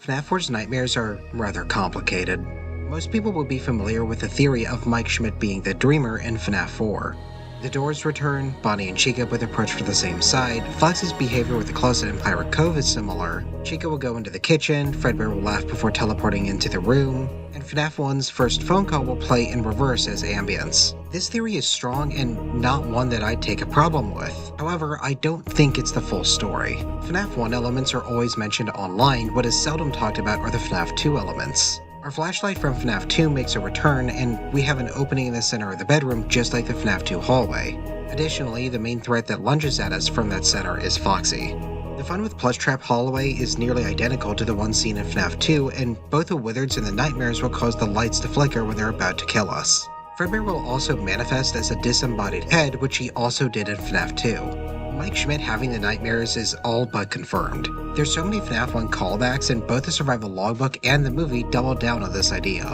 FNAF 4's nightmares are rather complicated. Most people will be familiar with the theory of Mike Schmidt being the dreamer in FNAF 4. The doors return, Bonnie and Chica both approach from the same side, Foxy's behavior with the closet in Pirate Cove is similar, Chica will go into the kitchen, Fredbear will laugh before teleporting into the room, and FNAF 1's first phone call will play in reverse as ambience. This theory is strong and not one that I'd take a problem with. However, I don't think it's the full story. FNAF 1 elements are always mentioned online, what is seldom talked about are the FNAF 2 elements. Our flashlight from FNAF 2 makes a return, and we have an opening in the center of the bedroom just like the FNAF 2 hallway. Additionally, the main threat that lunges at us from that center is Foxy. The Fun with Plush Trap hallway is nearly identical to the one seen in FNAF 2, and both the Wizards and the Nightmares will cause the lights to flicker when they're about to kill us. Fredbear will also manifest as a disembodied head, which he also did in FNAF 2. Mike Schmidt having the nightmares is all but confirmed. There's so many FNAF 1 callbacks, and both the survival logbook and the movie double down on this idea.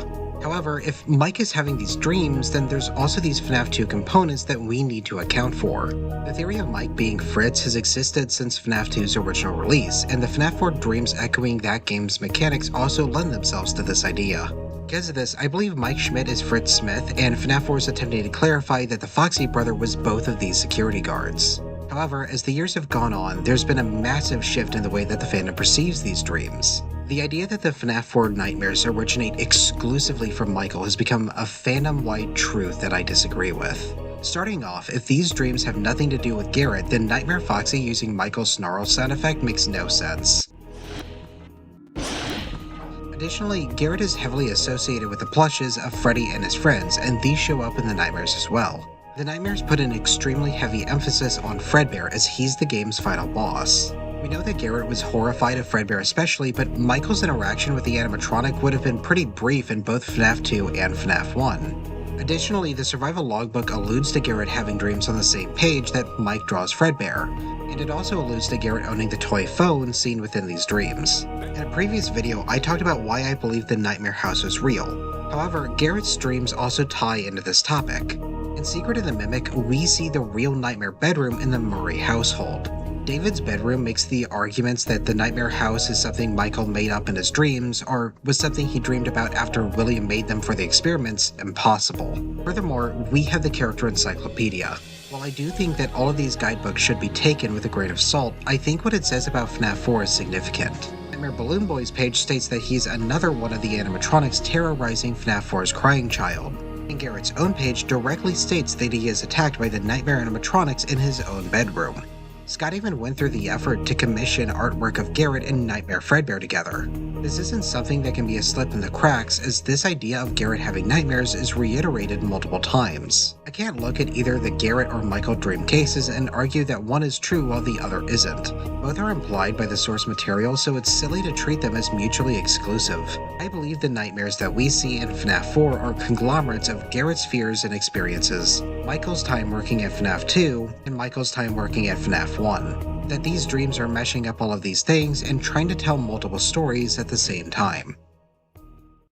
However, if Mike is having these dreams, then there's also these FNAF 2 components that we need to account for. The theory of Mike being Fritz has existed since FNAF 2's original release, and the FNAF 4 dreams echoing that game's mechanics also lend themselves to this idea. Because of this, I believe Mike Schmidt is Fritz Smith, and FNAF 4 is attempting to clarify that the Foxy brother was both of these security guards. However, as the years have gone on, there's been a massive shift in the way that the fandom perceives these dreams. The idea that the FNAF 4 nightmares originate exclusively from Michael has become a fandom-wide truth that I disagree with. Starting off, if these dreams have nothing to do with Garrett, then Nightmare Foxy using Michael's snarl sound effect makes no sense. Additionally, Garrett is heavily associated with the plushes of Freddy and his friends, and these show up in the nightmares as well. The nightmares put an extremely heavy emphasis on Fredbear as he's the game's final boss. We know that Garrett was horrified of Fredbear especially, but Michael's interaction with the animatronic would have been pretty brief in both FNAF 2 and FNAF 1. Additionally, the survival logbook alludes to Garrett having dreams on the same page that Mike draws Fredbear, and it also alludes to Garrett owning the toy phone seen within these dreams. In a previous video, I talked about why I believe the Nightmare House is real. However, Garrett's dreams also tie into this topic. In Secret of the Mimic, we see the real Nightmare bedroom in the Murray household. David's bedroom makes the arguments that the Nightmare house is something Michael made up in his dreams, or was something he dreamed about after William made them for the experiments, impossible. Furthermore, we have the character encyclopedia. While I do think that all of these guidebooks should be taken with a grain of salt, I think what it says about FNAF 4 is significant. Nightmare Balloon Boy's page states that he's another one of the animatronics terrorizing FNAF 4's crying child. And Garrett's own page directly states that he is attacked by the Nightmare animatronics in his own bedroom. Scott even went through the effort to commission artwork of Garrett and Nightmare Fredbear together. This isn't something that can be a slip in the cracks, as this idea of Garrett having nightmares is reiterated multiple times. I can't look at either the Garrett or Michael dream cases and argue that one is true while the other isn't. Both are implied by the source material, so it's silly to treat them as mutually exclusive. I believe the nightmares that we see in FNAF 4 are conglomerates of Garrett's fears and experiences, Michael's time working at FNAF 2, and Michael's time working at FNAF 1. That these dreams are meshing up all of these things and trying to tell multiple stories at the same time.